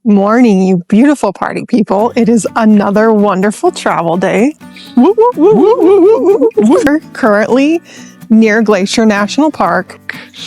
Morning, you beautiful party people. It is another wonderful travel day. Woo, woo, woo, woo, woo, woo, woo. We're currently near Glacier National Park,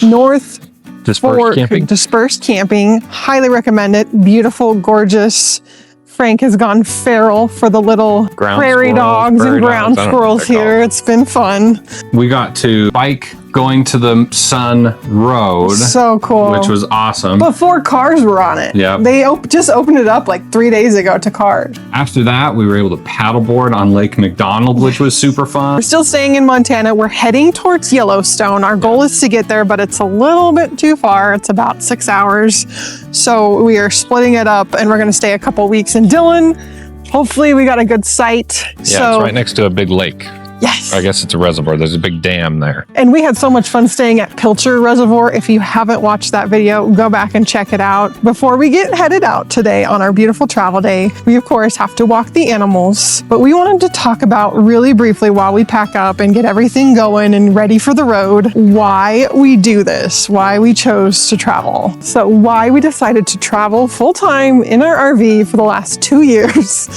North Dispersed camping. Highly recommend it. Beautiful, gorgeous. Frank has gone feral for the little prairie dogs and ground squirrels here. It's been fun. We got to bike going to the Sun Road. So cool. Which was awesome. Before cars were on it. Yeah. They just opened it up like 3 days ago to cars. After that, we were able to paddleboard on Lake McDonald, which was super fun. We're still staying in Montana. We're heading towards Yellowstone. Our goal is to get there, but it's a little bit too far. It's about 6 hours. So we are splitting it up and we're going to stay a couple weeks in Dillon. Hopefully we got a good site. Yeah, it's right next to a big lake. Yes. I guess it's a reservoir. There's a big dam there. And we had so much fun staying at Pilcher Reservoir. If you haven't watched that video, go back and check it out. Before we get headed out today on our beautiful travel day, we of course have to walk the animals, but we wanted to talk about really briefly while we pack up and get everything going and ready for the road, why we do this, why we chose to travel. So why we decided to travel full-time in our RV for the last 2 years.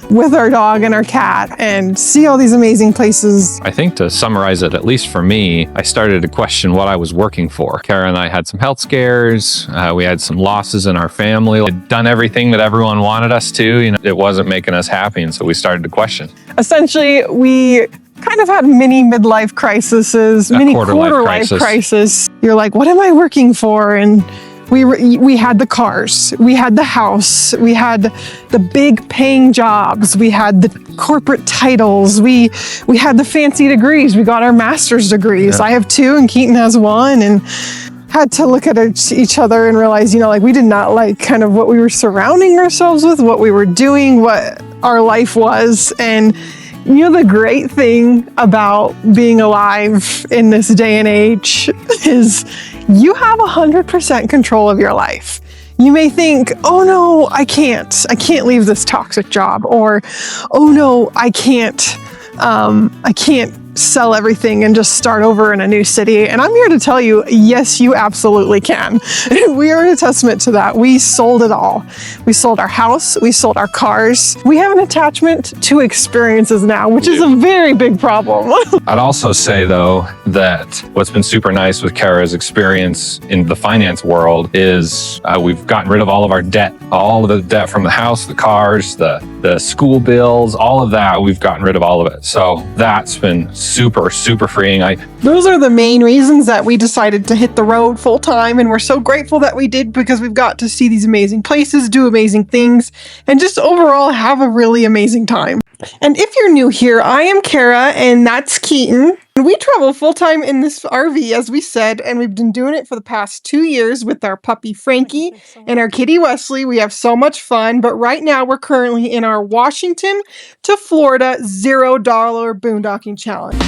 With our dog and our cat and see all these amazing places. I think to summarize it, at least for me, I started to question what I was working for. Kara and I had some health scares. We had some losses in our family. We'd done everything that everyone wanted us to. It wasn't making us happy. And so we started to question. Essentially, we kind of had mini midlife crises, mini quarter life crisis. You're like, what am I working for? And we had the cars, we had the house, we had the big paying jobs, we had the corporate titles, we had the fancy degrees, we got our master's degrees. Yeah. I have 2 and Keaton has 1, and had to look at each other and realize, we did not like kind of what we were surrounding ourselves with, what we were doing, what our life was. And the great thing about being alive in this day and age is you have 100% control of your life. You may think, oh no, I can't leave this toxic job, or oh no, I can't sell everything and just start over in a new city. And I'm here to tell you, yes, you absolutely can. We are a testament to that. We sold it all. We sold our house. We sold our cars. We have an attachment to experiences now, which is a very big problem. I'd also say, though, that what's been super nice with Kara's experience in the finance world is we've gotten rid of all of our debt, all of the debt from the house, the cars, the school bills, all of that. We've gotten rid of all of it. So that's been super freeing. Those are the main reasons that we decided to hit the road full time, and we're so grateful that we did, because we've got to see these amazing places, do amazing things, and just overall have a really amazing time. And if you're new here, I am Kara and that's Keaton. We travel full-time in this RV, as we said, and we've been doing it for the past 2 years with our puppy Frankie and our kitty Wesley. We have so much fun, but right now we're currently in our Washington to Florida $0 boondocking challenge.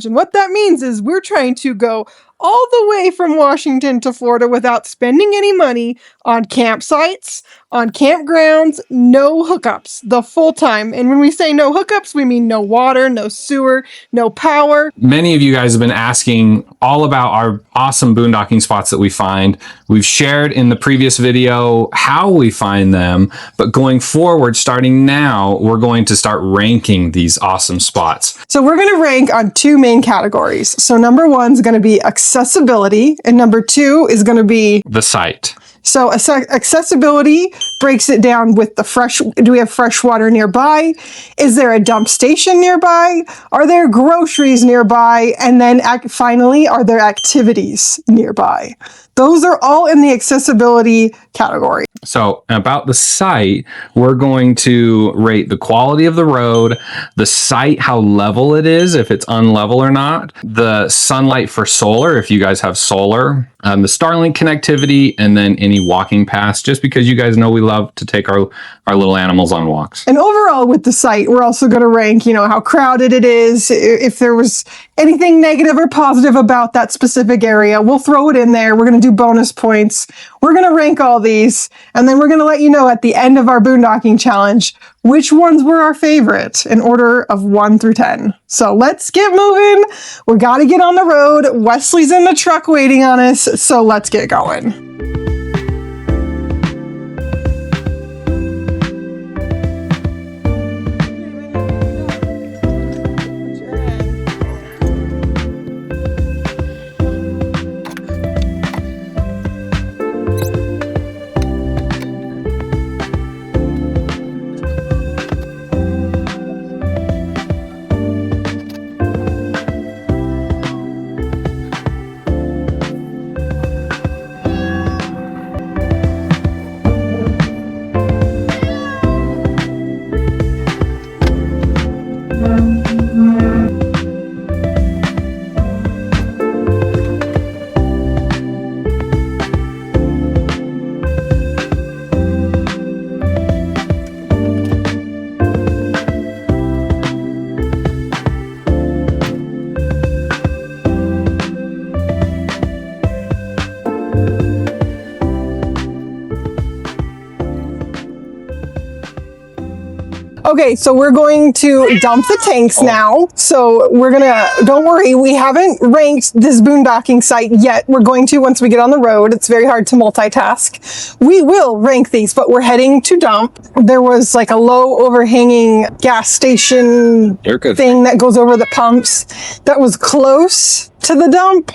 And what that means is we're trying to go all the way from Washington to Florida without spending any money on campsites, on campgrounds, no hookups, the full time. And when we say no hookups, we mean no water, no sewer, no power. Many of you guys have been asking all about our awesome boondocking spots that we find. We've shared in the previous video how we find them, but going forward, starting now, we're going to start ranking these awesome spots. So we're going to rank on 2 main categories. So number 1 is going to be accessibility, and number 2 is going to be the site. So accessibility breaks it down with do we have fresh water nearby? Is there a dump station nearby? Are there groceries nearby? And then finally, are there activities nearby? Those are all in the accessibility category. So about the site, we're going to rate the quality of the road, the site, how level it is, if it's unlevel or not, the sunlight for solar, if you guys have solar, the Starlink connectivity, and then any walking paths, just because you guys know we love to take our little animals on walks. And overall with the site, we're also going to rank, how crowded it is, if there was anything negative or positive about that specific area, we'll throw it in there. We're going to do bonus points. We're going to rank all these, and then we're going to let you know at the end of our boondocking challenge which ones were our favorite in order of 1 through 10. So let's get moving. We got to get on the road. Wesley's in the truck waiting on us, so let's get going. Okay, so we're going to dump the tanks now. So we're gonna, don't worry, we haven't ranked this boondocking site yet. We're going to once we get on the road. It's very hard to multitask. We will rank these, but we're heading to dump. There was like a low overhanging gas station thing that goes over the pumps that was close to the dump.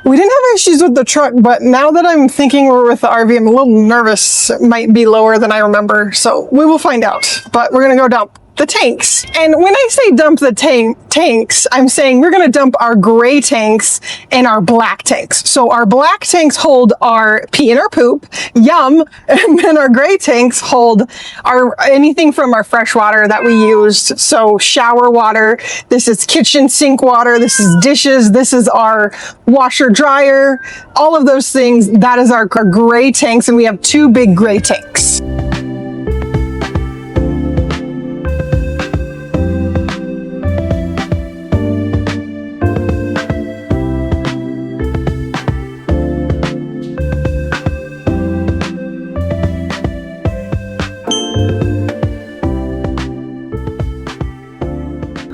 We didn't have issues with the truck, but now that I'm thinking we're with the RV, I'm a little nervous. It might be lower than I remember, so we will find out. But we're gonna go dump the tanks. And when I say dump the tanks, I'm saying we're gonna dump our gray tanks and our black tanks. So our black tanks hold our pee and our poop, yum, and then our gray tanks hold our anything from our fresh water that we used. So shower water, this is kitchen sink water, this is dishes, this is our washer dryer, all of those things, that is our gray tanks, and we have 2 big gray tanks.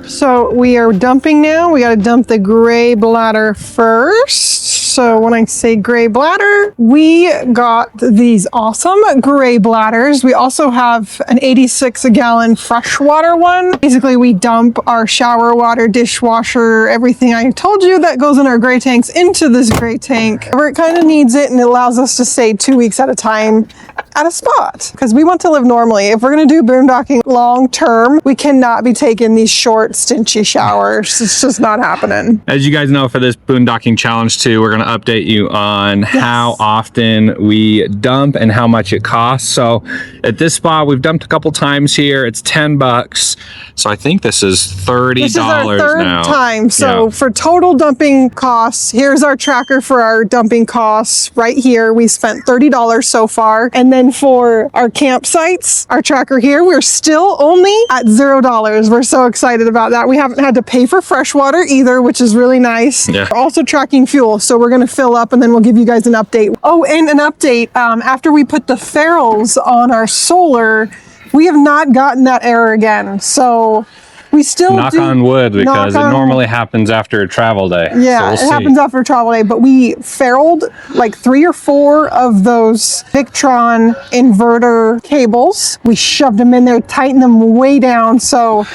So we are dumping now. We got to dump the gray bladder first. So when I say gray bladder, we got these awesome gray bladders. We also have an 86 a gallon freshwater one. Basically, we dump our shower water, dishwasher, everything I told you that goes in our gray tanks into this gray tank where it kind of needs it, and it allows us to stay 2 weeks at a time at a spot because we want to live normally. If we're going to do boondocking long term, we cannot be taking these short, stinchy showers. It's just not happening. As you guys know, for this boondocking challenge too, we're going to update you on how often we dump and how much it costs. So at this spot, we've dumped a couple times here. It's $10. So I think this is $30 This is our third now. time. So for total dumping costs, here's our tracker for our dumping costs right here. We spent $30 so far. And then for our campsites, our tracker here, we're still only at $0. We're so excited about that. We haven't had to pay for fresh water either, which is really nice. Yeah. We're also tracking fuel. So we're going to fill up and then we'll give you guys an update. Oh, and an update. After we put the ferrules on our solar, we have not gotten that error again. So we still knock on wood, because it normally happens after a travel day. Yeah, so it happens after a travel day, but we ferruled like 3 or 4 of those Victron inverter cables. We shoved them in there, tightened them way down. So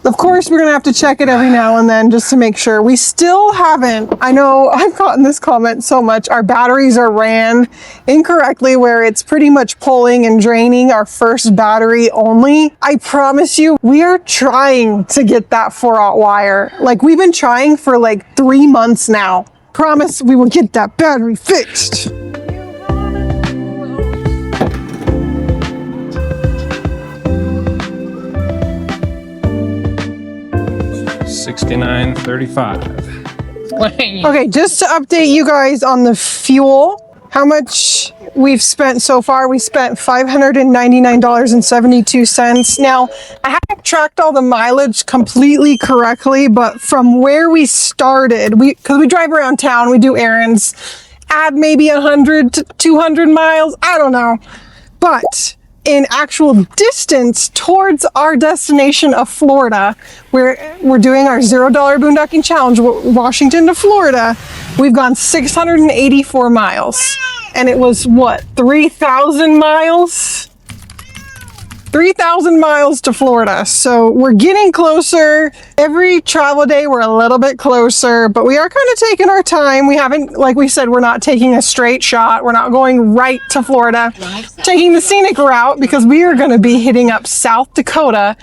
of course we're gonna have to check it every now and then just to make sure. We still haven't, I know I've gotten this comment so much, our batteries are ran incorrectly where it's pretty much pulling and draining our first battery only. I promise you, we are trying to get that 4-aught wire. Like we've been trying for like 3 months now. Promise we will get that battery fixed. $69.35. Okay, just to update you guys on the fuel, how much we've spent so far. We spent $599.72. Now, I haven't tracked all the mileage completely correctly, but from where we started, because we drive around town, we do errands, add maybe 100 to 200 miles. I don't know. But in actual distance towards our destination of Florida, where we're doing our $0 boondocking challenge, Washington to Florida, we've gone 684 miles. And it was what, 3,000 miles? 3,000 miles to Florida. So we're getting closer. Every travel day, we're a little bit closer, but we are kind of taking our time. We haven't, like we said, we're not taking a straight shot. We're not going right to Florida. Taking the scenic route because we are going to be hitting up South Dakota,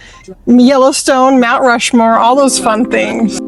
Yellowstone, Mount Rushmore, all those fun things.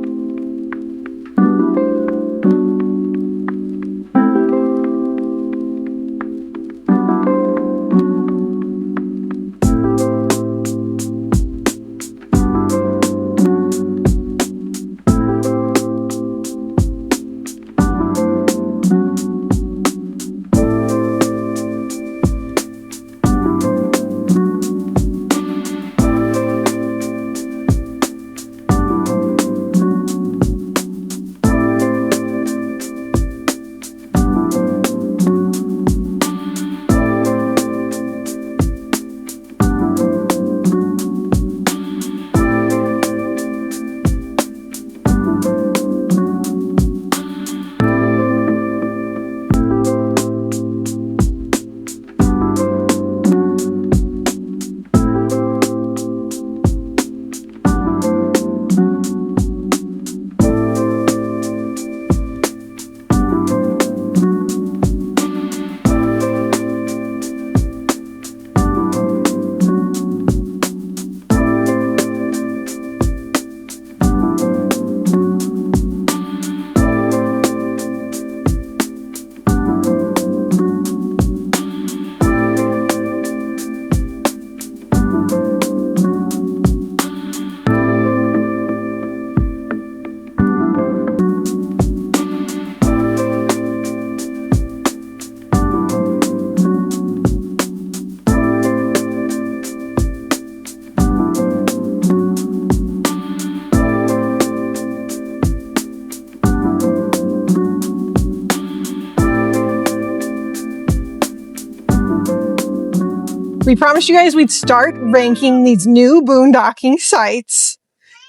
We promised you guys we'd start ranking these new boondocking sites.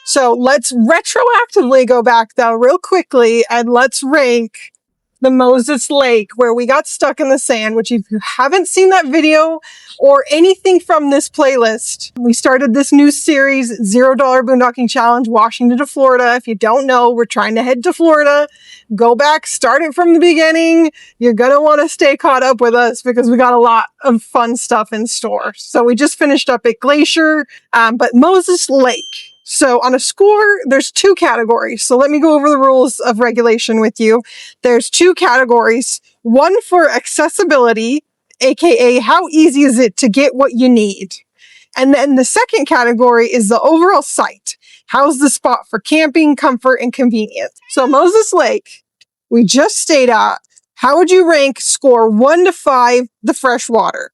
So let's retroactively go back though real quickly and let's rank the Moses Lake where we got stuck in the sand, which if you haven't seen that video or anything from this playlist, we started this new series, $0 Boondocking Challenge, Washington to Florida. If you don't know, we're trying to head to Florida. Go back, start it from the beginning. You're going to want to stay caught up with us because we got a lot of fun stuff in store. So we just finished up at Glacier, but Moses Lake. So on a score, there's two categories. So let me go over the rules of regulation with you. There's two categories. One for accessibility, aka how easy is it to get what you need? And then the second category is the overall site. How's the spot for camping, comfort, and convenience? So Moses Lake, we just stayed at. How would you rank score 1 to 5 the freshwater?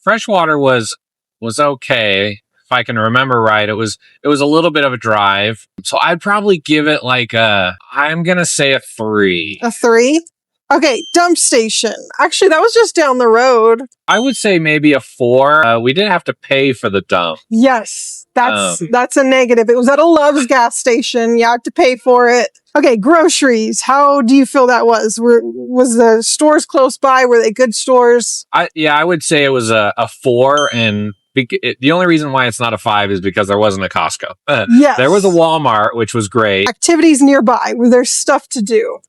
Freshwater was okay. If I can remember right, it was a little bit of a drive. So I'd probably give it like I'm going to say a 3. A 3? Okay, dump station. Actually, that was just down the road. I would say maybe a 4. We didn't have to pay for the dump. Yes, that's a negative. It was at a Love's gas station. You had to pay for it. Okay, groceries. How do you feel that was? Was the stores close by? Were they good stores? I would say it was a 4, and the only reason why it's not a 5 is because there wasn't a Costco. Yes. There was a Walmart, which was great. Activities nearby where there's stuff to do.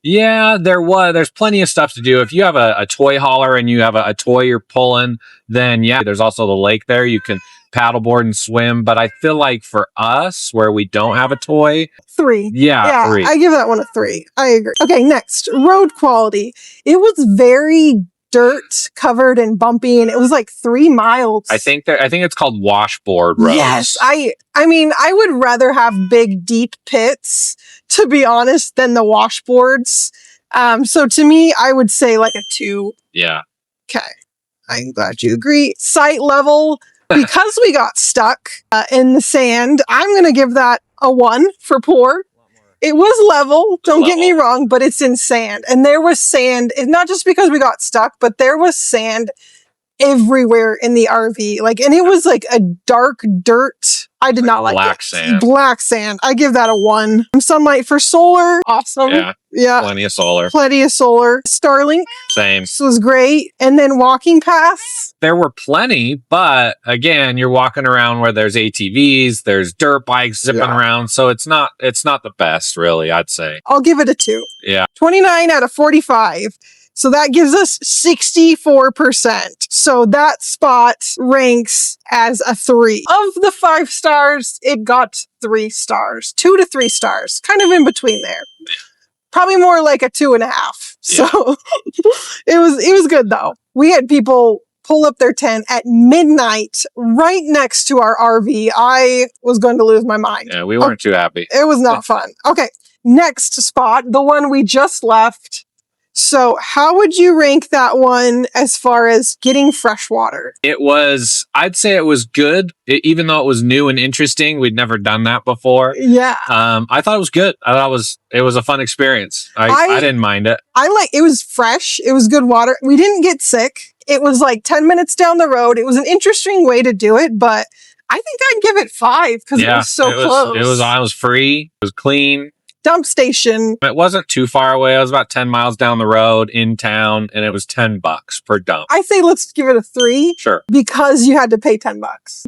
Yeah, there's plenty of stuff to do. If you have a toy hauler and you have a toy you're pulling, then yeah, there's also the lake there. You can paddleboard and swim. But I feel like for us, where we don't have a toy, 3. Yeah, 3. I give that one a 3. I agree. Okay, next, road quality. It was very dirt covered and bumpy, and it was like 3 miles. I think it's called washboard roads. Yes, I mean, I would rather have big, deep pits, to be honest, than the washboards. So to me, I would say like a 2. Yeah. Okay, I'm glad you agree. Site level, because we got stuck in the sand, I'm going to give that a 1 for poor. It was level, don't get me wrong, but it's in sand. And there was sand, and not just because we got stuck, but there was sand everywhere in the RV. Like, and it was like a dark dirt. I did not like black it. sand. Black sand. I give that a 1. Sunlight for solar. Awesome. Yeah. Plenty of solar. Plenty of solar. Starlink. Same. This was great. And then walking paths. There were plenty, but again, you're walking around where there's ATVs, there's dirt bikes zipping around. So it's not the best, really, I'd say. I'll give it a 2. Yeah. 29 out of 45. So that gives us 64%. So that spot ranks as a 3. Of the 5 stars, it got 3 stars. 2 to 3 stars. Kind of in between there. Probably more like a 2.5. So it was good though. We had people pull up their tent at midnight right next to our RV. I was going to lose my mind. Yeah, we weren't too happy. It was not fun. Okay, next spot, the one we just left. So how would you rank that one as far as getting fresh water? I'd say it was good, even though it was new and interesting. We'd never done that before. Yeah. I thought it was good. I thought it was a fun experience. I didn't mind it. It was fresh. It was good water. We didn't get sick. It was like 10 minutes down the road. It was an interesting way to do it, but I think I'd give it 5 because it was so close. It was free. It was clean. Dump station. It wasn't too far away. It was about 10 miles down the road in town, and it was $10 per dump. I say let's give it a 3. Sure. Because you had to pay $10.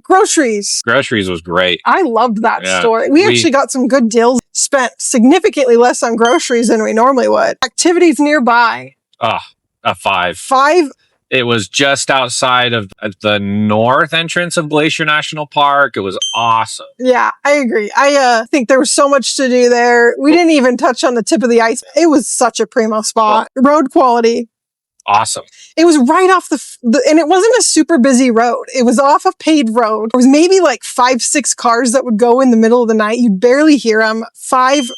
Groceries. Groceries was great. I loved that store. We actually got some good deals. Spent significantly less on groceries than we normally would. Activities nearby. A 5. 5. It was just outside of the north entrance of Glacier National Park. It was awesome. Yeah, I agree. I think there was so much to do there. We didn't even touch on the tip of the ice. It was such a primo spot. Road quality. Awesome. It was right off and it wasn't a super busy road. It was off a paved road. There was maybe like 5-6 cars that would go in the middle of the night. You'd barely hear them. 100%.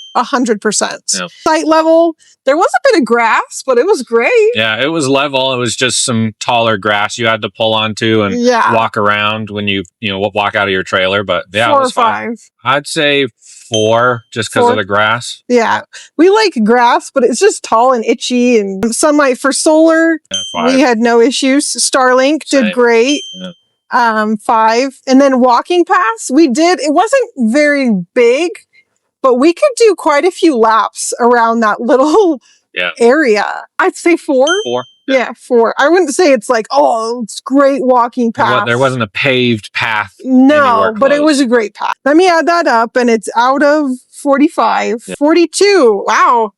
Yeah. Site level. There was a bit of grass, but it was great. Yeah, it was level. It was just some taller grass you had to pull onto and walk around when you walk out of your trailer. But yeah, 4 it was or 5. Fine. I'd say 4 just because of the grass. Yeah, we like grass, but it's just tall and itchy. And sunlight for solar, we had no issues. Starlink did great. Yeah. 5. And then walking paths, it wasn't very big, but we could do quite a few laps around that little area. I'd say 4. 4. Yeah, 4. I wouldn't say it's like, it's great walking path. There wasn't a paved path. No, but it was a great path. Let me add that up, and it's out of 45. Yeah. 42. Wow.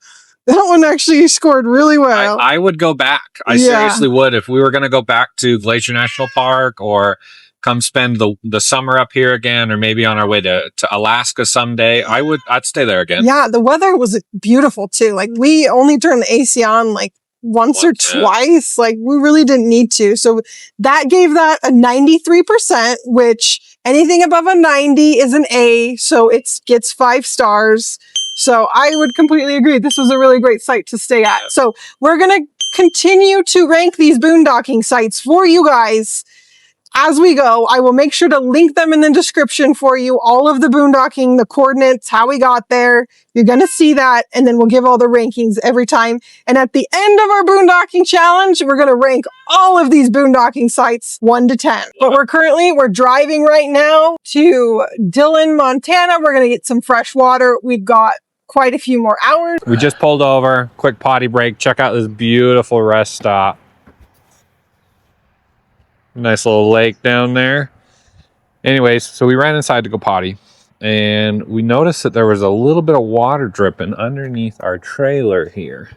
That one actually scored really well. I would go back. I seriously would. If we were going to go back to Glacier National Park or come spend the summer up here again, or maybe on our way to Alaska someday, I'd stay there again. Yeah, the weather was beautiful too. Like, we only turned the AC on like once or twice. Like, we really didn't need to. So that gave that a 93%, which anything above a 90 is an A. So it gets 5 stars. So I would completely agree. This was a really great site to stay at. So we're going to continue to rank these boondocking sites for you guys as we go. I will make sure to link them in the description for you. All of the boondocking, the coordinates, how we got there. You're going to see that. And then we'll give all the rankings every time. And at the end of our boondocking challenge, we're going to rank all of these boondocking sites 1 to 10. But we're driving right now to Dillon, Montana. We're going to get some fresh water. We've got quite a few more hours. We just pulled over, quick potty break. Check out this beautiful rest stop. Nice little lake down there. Anyways, so we ran inside to go potty, and we noticed that there was a little bit of water dripping underneath our trailer here.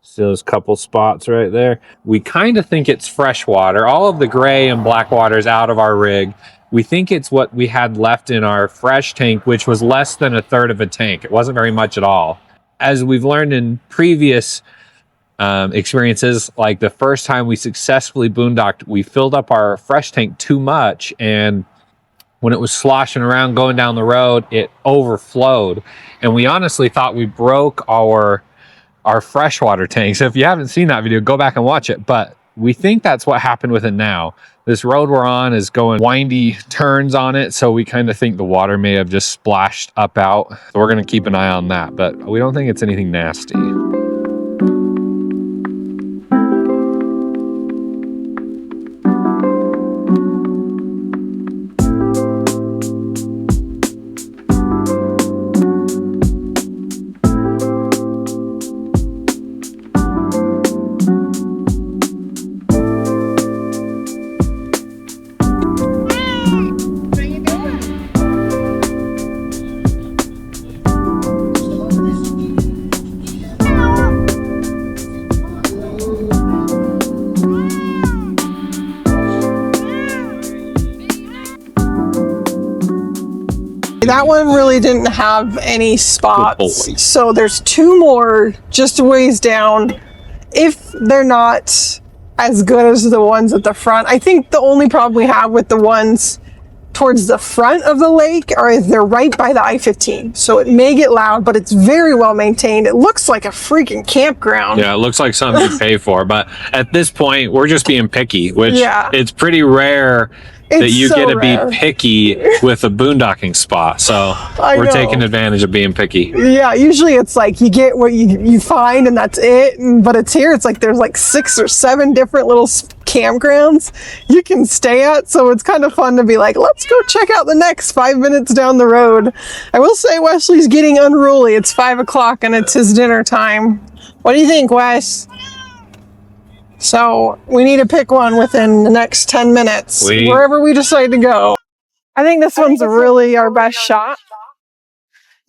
So there's a couple spots right there. We kind of think it's fresh water. All of the gray and black water is out of our rig. We think it's what we had left in our fresh tank, which was less than a third of a tank. It wasn't very much at all. As we've learned in previous experiences, like the first time we successfully boondocked, we filled up our fresh tank too much, and when it was sloshing around going down the road, it overflowed, and we honestly thought we broke our freshwater tank. So if you haven't seen that video, go back and watch it. But we think that's what happened with it now. This road we're on is going windy turns on it, so we kind of think the water may have just splashed up out. So we're going to keep an eye on that, but we don't think it's anything nasty. That one really didn't have any spots. So there's two more just a ways down. If they're not as good as the ones at the front, I think the only problem we have with the ones towards the front of the lake are they're right by the I-15. So it may get loud, but it's very well maintained. It looks like a freaking campground. Yeah, it looks like something you pay for. But at this point, we're just being picky, which it's pretty rare that you get to be picky with a boondocking spot. So we're taking advantage of being picky. Yeah, usually it's like you get what you find and that's it. But it's here, it's like there's like 6 or 7 different little campgrounds you can stay at. So it's kind of fun to be like, let's go check out the next 5 minutes down the road. I will say Wesley's getting unruly. It's 5 o'clock and it's his dinner time. What do you think, Wes? So we need to pick one within the next 10 minutes, wherever we decide to go. I think this one's really our best shot.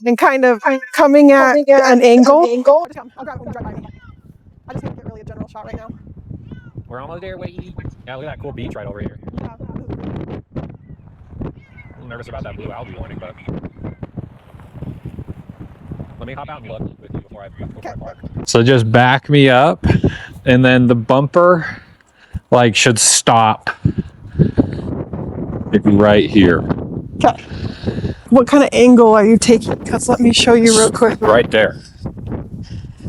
And kind of coming at an angle. I'll grab one right by me. I just want to get really a general shot right now. We're almost there, wait. Yeah, look at that cool beach right over here. Yeah. I'm a little nervous about that blue algae warning, but let me hop out and look with you before I park. So just back me up, and then the bumper should stop right here. Okay. What kind of angle are you taking? Because let me show you real quick. Right there.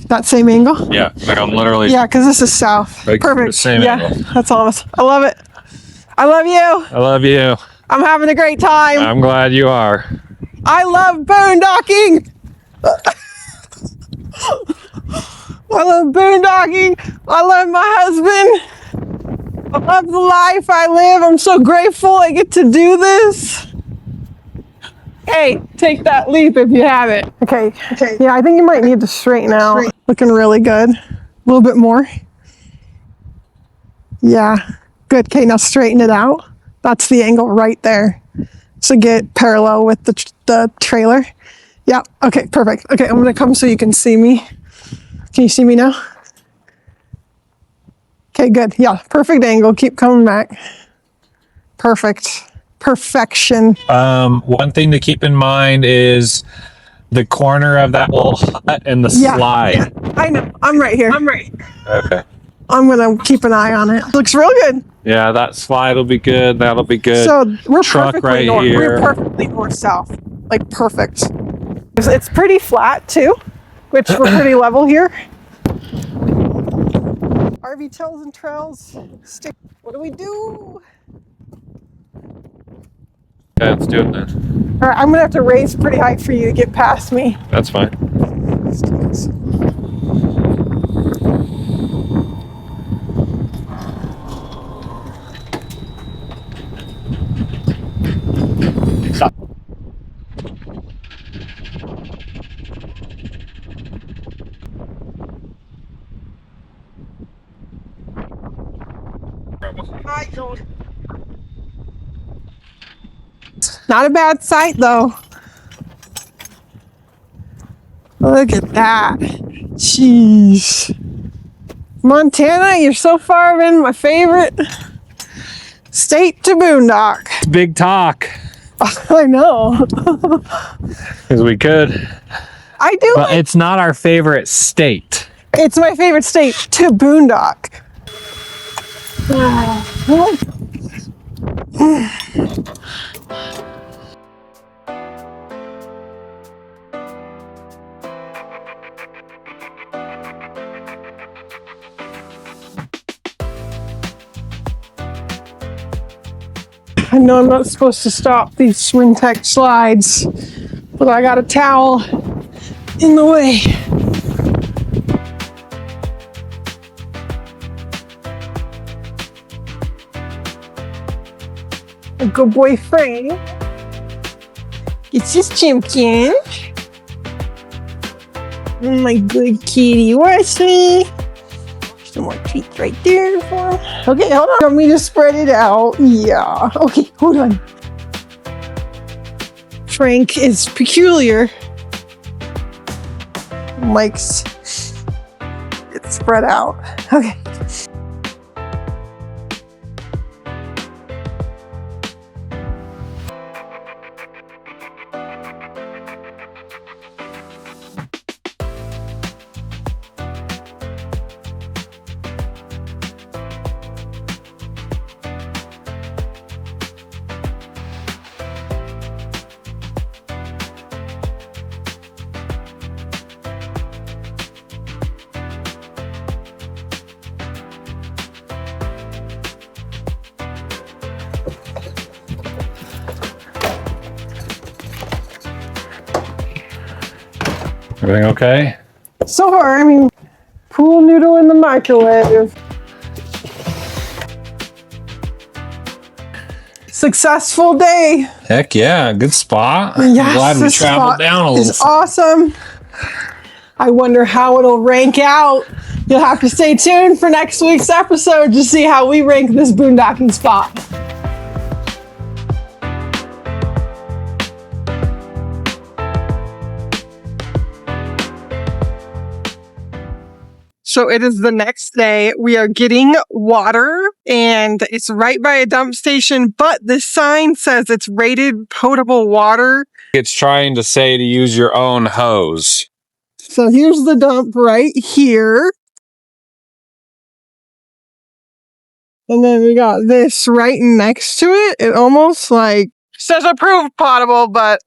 That same angle? Yeah, I'm literally. Yeah, because this is south. Right. Perfect. The same angle. That's awesome. I love it. I love you. I love you. I'm having a great time. I'm glad you are. I love boondocking. I love boondocking. I love my husband. I love the life I live. I'm so grateful I get to do this. Hey, take that leap if you have it. Okay. Yeah, I think you might need to straighten out. Looking really good. A little bit more. Yeah, good. Okay, now straighten it out. That's the angle right there. So get parallel with the trailer. Yeah, okay, perfect. Okay, I'm gonna come so you can see me. Can you see me now? Okay, good. Yeah, perfect angle. Keep coming back. Perfect. Perfection. One thing to keep in mind is the corner of that little hut and the slide. Yeah, I know. I'm right here. Okay. I'm gonna keep an eye on it. Looks real good. Yeah, that slide will be good. That'll be good. So we're Truck perfectly right north. here. We're perfectly north-south. Like perfect. It's pretty flat too, which we're pretty level here. RVTailsNTrails. Stick. What do we do? Okay, let's do it then. All right, I'm gonna have to raise pretty high for you to get past me. That's fine. Stop. Not a bad sight though. Look at that. Jeez. Montana, you're so far been my favorite state to boondock. It's big talk. I know. Because we could. I do. But it's not our favorite state. It's my favorite state to boondock. I know I'm not supposed to stop these swing tech slides, but I got a towel in the way. A good boy Frank. It's just Chimkin. My good kitty Wesley. Some more treats right there for him. Okay, hold on. Want me to spread it out? Yeah. Okay, hold on. Frank is peculiar. Likes it spread out. Okay. Everything okay? So far, I mean, pool noodle in the microwave. Successful day. Heck yeah, good spot. Yes, I'm glad we this traveled spot down a little. is awesome. I wonder how it'll rank out. You'll have to stay tuned for next week's episode to see how we rank this boondocking spot. So it is the next day. We are getting water and it's right by a dump station, but the sign says it's rated potable water. It's trying to say to use your own hose. So here's the dump right here. And then we got this right next to it. It almost like says approved potable, but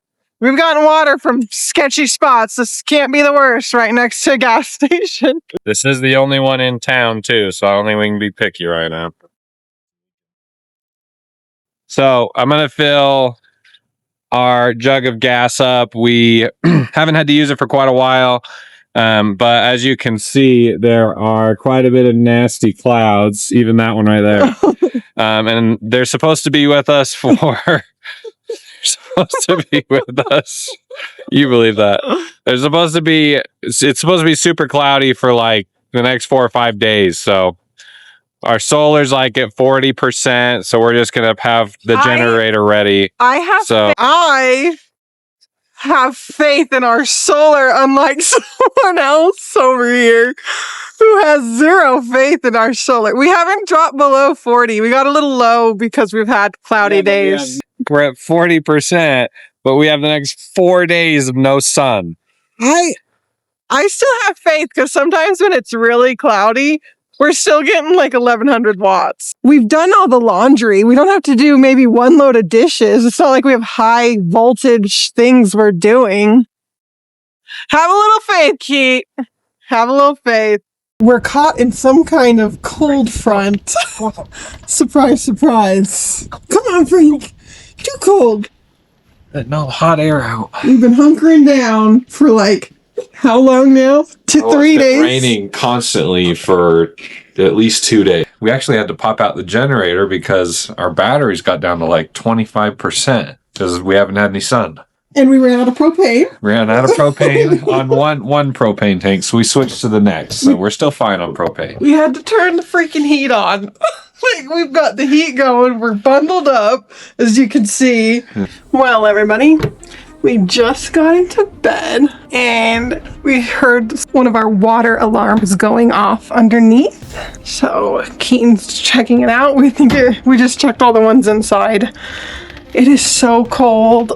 we've gotten water from sketchy spots. This can't be the worst right next to a gas station. This is the only one in town too, so I don't think we can be picky right now. So I'm gonna fill our jug of gas up. We haven't had to use it for quite a while, but as you can see, there are quite a bit of nasty clouds, even that one right there. And they're supposed to be with us for... supposed to be with us. You believe that? It's supposed to be super cloudy for like the next 4 or 5 days. So our solar's like at 40%. So we're just gonna have the generator ready. I have faith in our solar, unlike someone else over here who has zero faith in our solar. We haven't dropped below 40. We got a little low because we've had cloudy days. We're at 40%, but we have the next 4 days of no sun. I still have faith because sometimes when it's really cloudy, we're still getting like 1100 watts. We've done all the laundry. We don't have to do maybe one load of dishes. It's not like we have high voltage things we're doing. Have a little faith, Keith. Have a little faith. We're caught in some kind of cold front. Surprise, surprise. Come on, Frank. Too cold. No hot air out. We've been hunkering down for like how long now? 3 days? Raining constantly for at least 2 days. We actually had to pop out the generator because our batteries got down to like 25% because we haven't had any sun. And we ran out of propane. Ran out of propane on one propane tank, so we switched to the next. So we're still fine on propane. We had to turn the freaking heat on. Like, we've got the heat going. We're bundled up, as you can see. Well, everybody, we just got into bed, and we heard one of our water alarms going off underneath. So Keaton's checking it out. We just checked all the ones inside. It is so cold.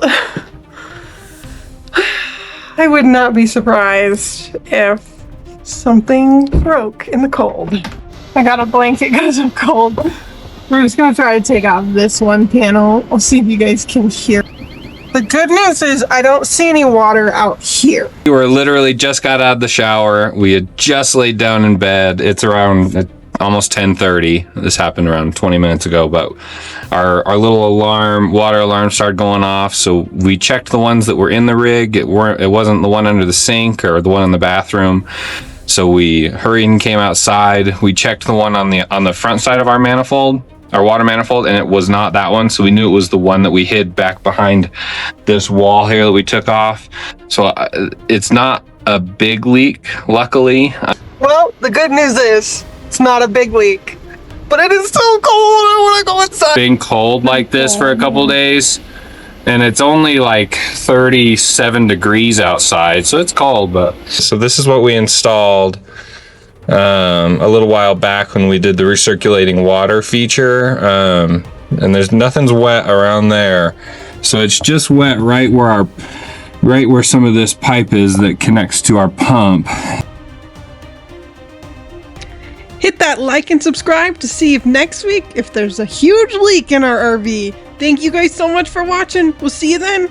I would not be surprised if something broke in the cold. I got a blanket because I'm cold. We're just going to try to take off this one panel. I'll see if you guys can hear. The good news is I don't see any water out here. We were literally just got out of the shower. We had just laid down in bed. It's around almost 10:30. This happened around 20 minutes ago, but our little water alarm started going off. So we checked the ones that were in the rig. It wasn't the one under the sink or the one in the bathroom. So we hurried and came outside. We checked the one on the front side of our water manifold, and it was not that one. So we knew it was the one that we hid back behind this wall here that we took off. So it's not a big leak, luckily. Well, the good news is it's not a big leak, but it is so cold. I want to go inside. Been cold like this for a couple days, and it's only like 37 degrees outside, so it's cold. But so this is what we installed a little while back when we did the recirculating water feature, and nothing's wet around there, so it's just wet right where some of this pipe is that connects to our pump. Hit that like and subscribe to see if next week if there's a huge leak in our RV. Thank you guys so much for watching. We'll see you then.